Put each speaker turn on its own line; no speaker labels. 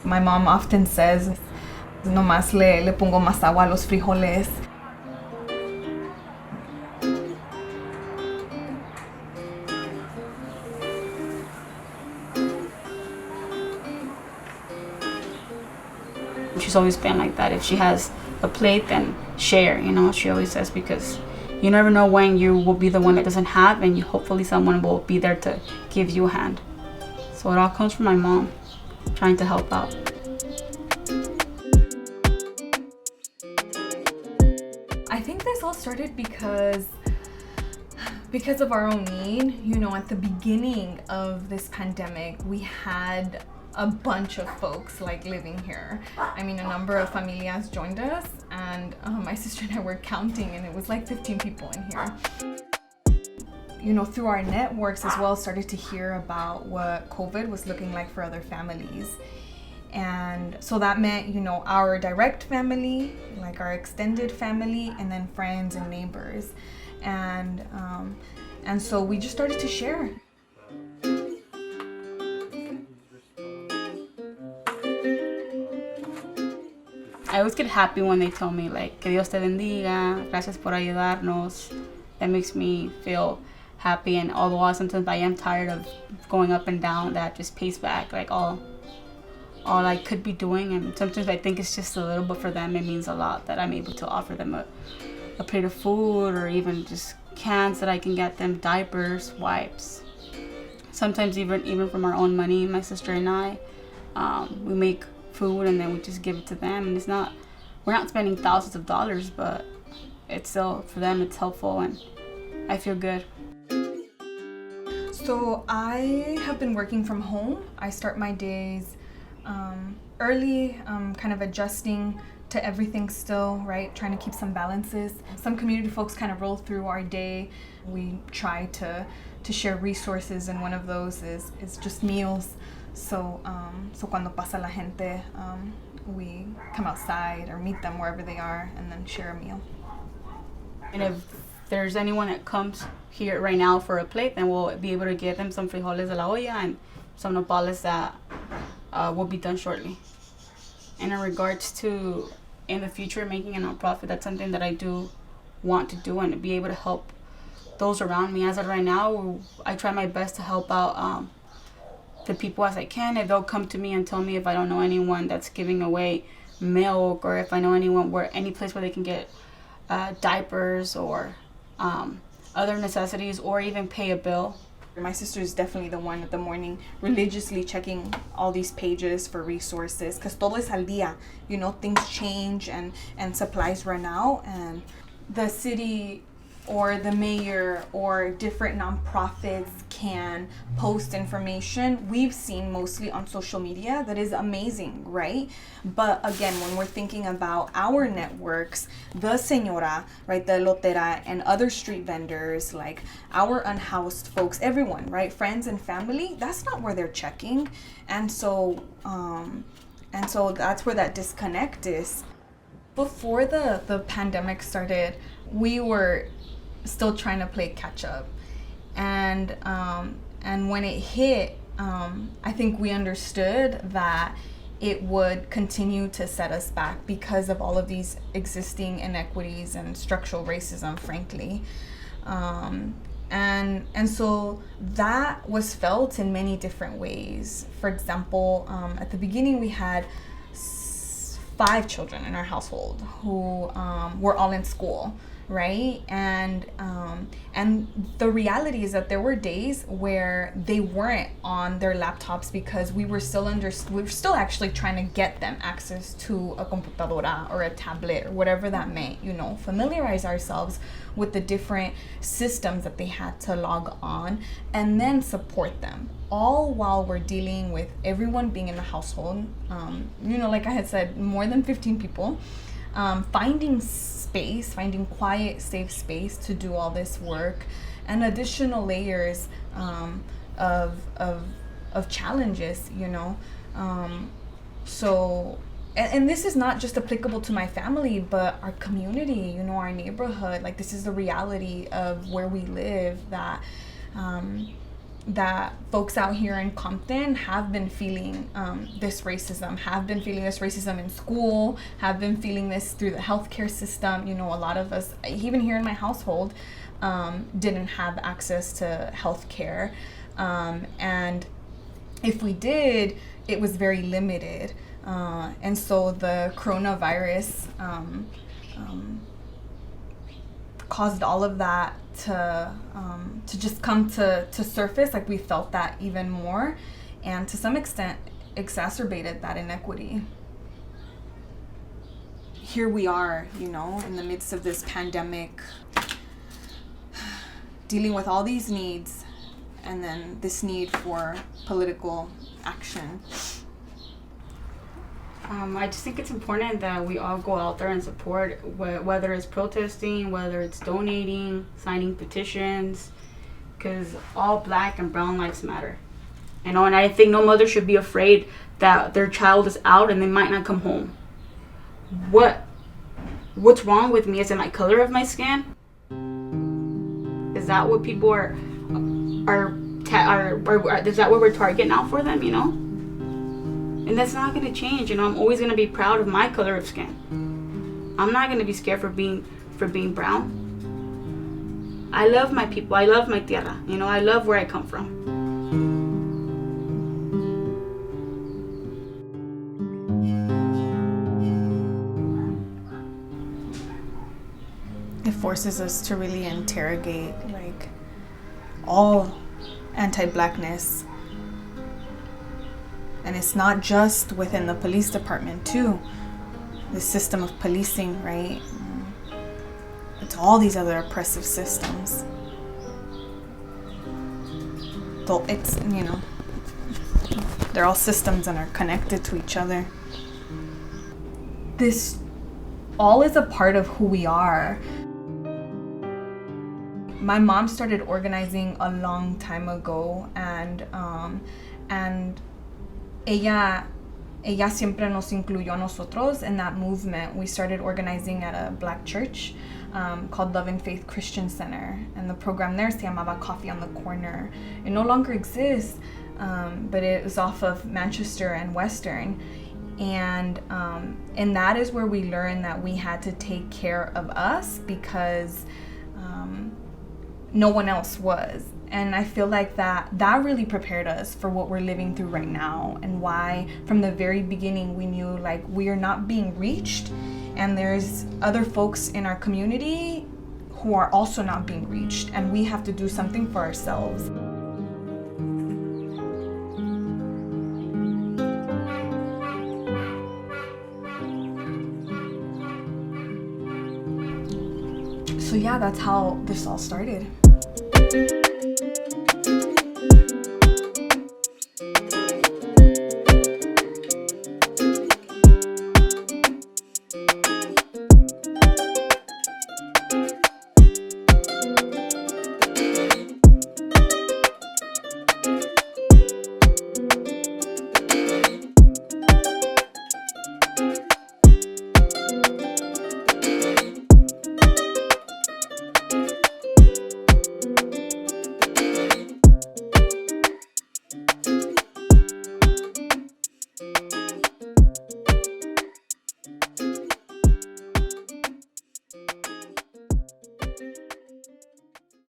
My mom often says, nomás le pongo más agua a los frijoles.
She's always been like that. If she has a plate, then share, she always says, because you never know when you will be the one that doesn't have, and hopefully someone will be there to give you a hand. So it all comes from my mom, trying to help out.
I think this all started because of our own need. At the beginning of this pandemic, we had a bunch of folks living here. I mean, a number of familias joined us, and my sister and I were counting, and it was 15 people in here. Through our networks as well, started to hear about what COVID was looking like for other families. And so that meant, our direct family, our extended family, and then friends and neighbors. And so we just started to share.
I always get happy when they tell me que Dios te bendiga, gracias por ayudarnos. That makes me feel happy, and although sometimes I am tired of going up and down, that just pays back all I could be doing. And sometimes I think it's just a little, but for them it means a lot that I'm able to offer them a plate of food, or even just cans that I can get them, diapers, wipes. Sometimes even from our own money, my sister and I, we make food and then we just give it to them. And we're not spending thousands of dollars, but it's still, for them, it's helpful, and I feel good.
So I have been working from home. I start my days early, kind of adjusting to everything still, right? Trying to keep some balances. Some community folks kind of roll through our day. We try to share resources, and one of those is just meals. So cuando pasa la gente, we come outside or meet them wherever they are and then share a meal.
And if there's anyone that comes here right now for a plate, then we'll be able to give them some frijoles de la olla and some nopales that will be done shortly. And in regards to in the future making a nonprofit, that's something that I do want to do, and be able to help those around me. As of right now, I try my best to help out the people as I can. If they'll come to me and tell me if I don't know anyone that's giving away milk, or if I know any place where they can get diapers or other necessities, or even pay a bill. My sister is definitely the one at the morning religiously checking all these pages for resources, because todo es al día. Things change and supplies run out, and the city or the mayor or different nonprofits can post information. We've seen mostly on social media. That is amazing, right? But again, when we're thinking about our networks, the señora, right, the lotera, and other street vendors, our unhoused folks, everyone, right, friends and family, that's not where they're checking. And so that's where that disconnect is. Before the pandemic started, we were still trying to play catch up, and when it hit, I think we understood that it would continue to set us back because of all of these existing inequities and structural racism, frankly, and so that was felt in many different ways. For example, at the beginning we had 5 children in our household who were all in school, right? And the reality is that there were days where they weren't on their laptops because we were still actually trying to get them access to a computadora or a tablet or whatever that meant, familiarize ourselves with the different systems that they had to log on, and then support them, all while we're dealing with everyone being in the household. Like I had said, more than 15 people, finding quiet, safe space to do all this work, and additional layers of challenges, so and this is not just applicable to my family, but our community, our neighborhood. This is the reality of where we live, that
that folks out here in Compton have been feeling this racism, in school, have been feeling this through the healthcare system. You know, a lot of us, even here in my household, didn't have access to healthcare. And if we did, it was very limited. And so the coronavirus caused all of that to just come to surface. Like, we felt that even more, and to some extent exacerbated that inequity. Here we are, you know, in the midst of this pandemic, dealing with all these needs, and then this need for political action.
I just think it's important that we all go out there and support, whether it's protesting, whether it's donating, signing petitions, because all Black and brown lives matter. You know, and I think no mother should be afraid that their child is out and they might not come home. What's wrong with me? Is it my color of my skin? Is that what people are is that what we're targeting now for them, you know? And that's not gonna change, you know. I'm always gonna be proud of my color of skin. I'm not gonna be scared for being brown. I love my people, I love my tierra, you know, I love where I come from.
It forces us to really interrogate, like, all anti-Blackness. And it's not just within the police department too. The system of policing, right? It's all these other oppressive systems. Though it's, you know, they're all systems and are connected to each other. This all is a part of who we are. My mom started organizing a long time ago, and ella siempre nos incluyó a nosotros in that movement. We started organizing at a Black church called Love and Faith Christian Center, and the program there se llamaba Coffee on the Corner. It no longer exists, but it was off of Manchester and Western, and that is where we learned that we had to take care of us because no one else was. And I feel like that really prepared us for what we're living through right now, and why from the very beginning we knew, like, we are not being reached, and there's other folks in our community who are also not being reached, and we have to do something for ourselves. So yeah, that's how this all started.